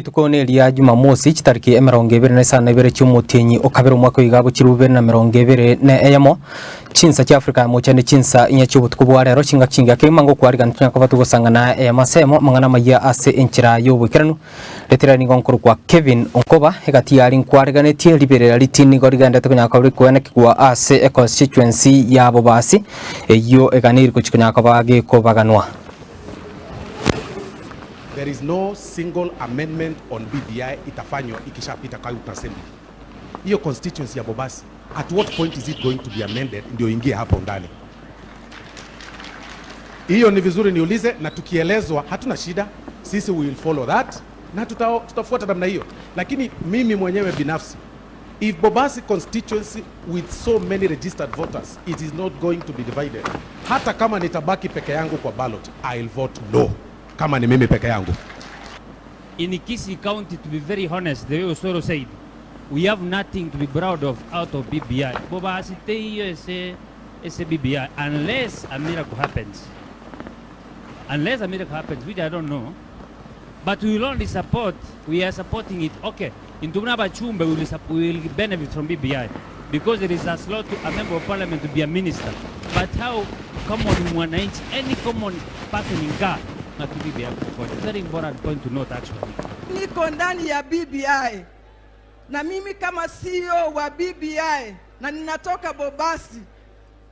Tukone lia Jumamosi chitariki emerongevere na sana ibere cy'umutenyi okabera umwaka w'igabo kirubere na merongevere na eyamo chinsa cya Afrika mo cyane chinsa inyacyubutku bwa rero kinga kinga kemango kwari gantunya ko batugusanga na eyamasemo mangana maya ase enkira y'ubukirano leterani ngonkuru kwa Kevin Onkoba hegati yari nkwari ganeti libere litini goriganda tukunya ko kwene kwa ase constituency ya Bobasi eyo eganiri kuchikunya ko bage ko baganwa. There is no single amendment on BBI itafanywa ikishapita kwa utasema. Hiyo constituency ya Bobasi, at what point is it going to be amended ndio ingie hapo ndani? Hiyo ni vizuri niulize, na tukielezwa hatuna shida, sisi we will follow that na tutafuata namna hiyo. Lakini mimi mwenyewe binafsi, if Bobasi constituency with so many registered voters, it is not going to be divided. Hata kama nitabaki peke yangu kwa ballot, I'll vote no. Kama ni mimi peke yangu. In Kisii County, to be very honest, the way Osoro said, we have nothing to be proud of out of BBI. Bobasi is a BBI unless a miracle happens. Unless a miracle happens, which I don't know. But we will only support, we are supporting it. Okay, in Tugunaba Chumbe, we will benefit from BBI because there is a slot to a member of parliament to be a minister. But how common mwananchi, any common person in Ghana, not to BBI. Very important point to note actually. Niko ndani ya BBI na mimi kama CEO wa BBI na ninatoka Bobasi,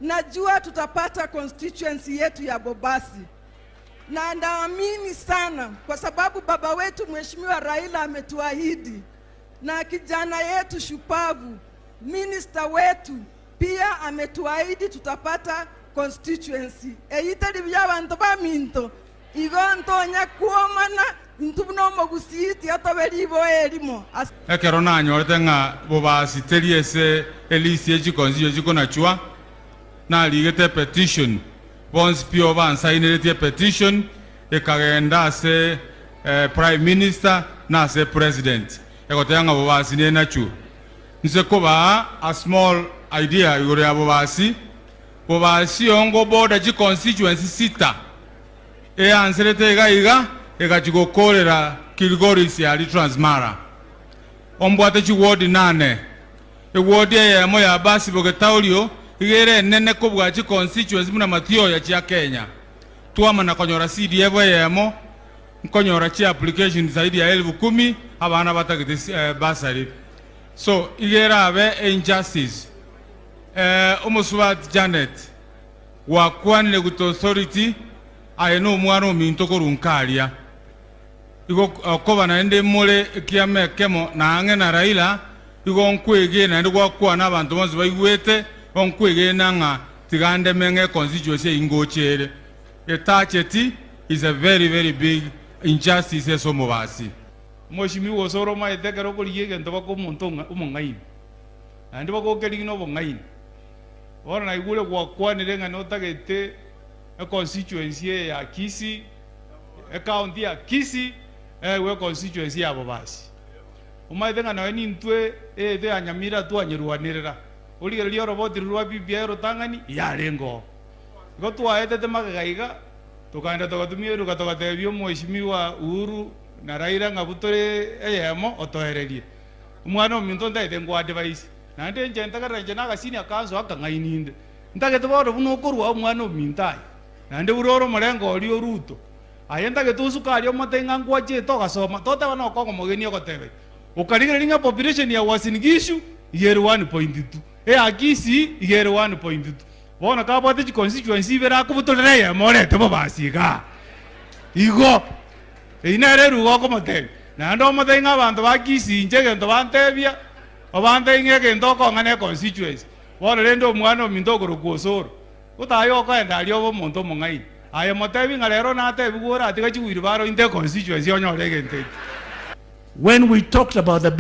najua tutapata constituency yetu ya Bobasi, na naamini sana kwa sababu baba wetu Mheshimiwa Raila ametuahidi, na kijana yetu shupavu minister wetu pia ametuahidi tutapata constituency. Eitari by'abantu baminto igonto nyakuomana ntubuno mogusiti atoberibo erimo ekerona nyorete nga Bobasi teriese elisi echikonzi echikona chwa na ligete petition once pio ban signerete petition ekagenda ase prime minister na ase president ekotanga Bobasi ne nachu nse koba a small idea yore ya Bobasi ongo boda chi constituency sita anserete gaiga egachigokorera Kilgoris ya Transmara ombwate chi ward 8 ward ya moya basi bogetaulio igere nene kubwa chi constituency muna matio ya chia Kenya tuama na konyora CDF yemo nkonyora chi application zaidi ya 10,000 abana batagite basari so igera abe injustice Omuswat Janet wa kwanile guto authority ayeno mwano mintoko runkalia igo koba na ende mole kiame kemo na ange na Raila igo nkwege na ndo kwa na abantu bonse bayigwete onkwege nanga tigande menge constituency ingochere etacheti is a very big injustice so Bobasi Mheshimiwa Osoro ma etekero kuliye ndo bako muntu umongaini andi bako kelingino bongaini ora na igule kwa nirenga notagete a constituency ya Kisii, a county ya Kisii, we constituency ya Bobasi. Umaitenga na weni ntwe te anyamira tu anyeruanirira. Uligere liyo roboti ruwa BBI rotangani ya rengo. Gotu aete te magaiga tukaenda tukatumia tukatebio Mheshimiwa Uhuru na Raila ngabutore eyemo otohererie. Umwana ominto ndaite ngwa advice. Na nde njenta karenjena gasini akanzo akangaininde. Ndagete boro buno korwa umwana omintai. Nande uroro marengo olio Ruto ayenda getusukari omatenga ngwaje to gasoma tote bana okongo mogeni okotebe ukarigeringa population ya Uasin Gishu year 1.2 Kisii year 1.2 bona ka bwate chi constituency bera kubutolere ya morete Bobasi ga igo inere rugo komotebe nando omatenga abantu ba Kisii njege ndo bantebia obantenga gendo kongane constituency bona rendo mwana mindogoro kuosoro utayo ko enda alio monto mongai ayo motebi ngalero na tebi gora atiga chiwiri baro inte constituency onyore gente. When we talked about the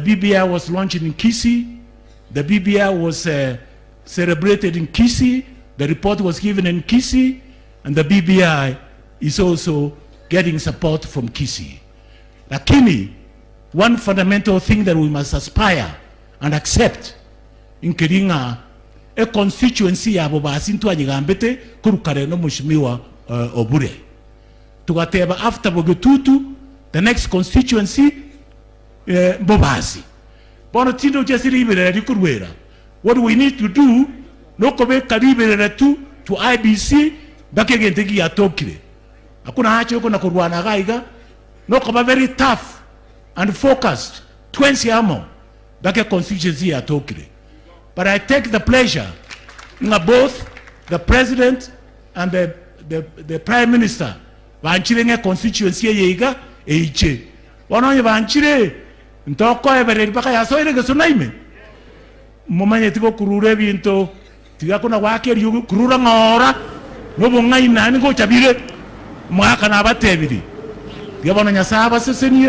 BBI was launched in Kisii, the BBI was celebrated in Kisii, the report was given in Kisii, and the BBI is also getting support from Kisii. Lakini, one fundamental thing that we must aspire and accept in Kiringa a constituency ya Bobasi ntwanyigambete kurukare no Mheshimiwa Obure tugateba after bogetutu the next constituency Bobasi. Bono tindo jesiri ibere rikurwera. What we need to do, no kobe karibere tu to IBC bake gentegi atokire. Hakuna hacho yuko na kurwana gaiga. No koba very tough and focused 20 amo bake constituency atokire. But I take the pleasure nga both the president and the prime minister banchire nge constituency yeiga eiche. Wano banchire ntoko ebere baka yasoire gesunaime. Mumanye tiko kurure binto tiga kuna wake kurura ngora nobo ngai nani go chabire mwaka na batebiri. Tiga bana nyasaba seseni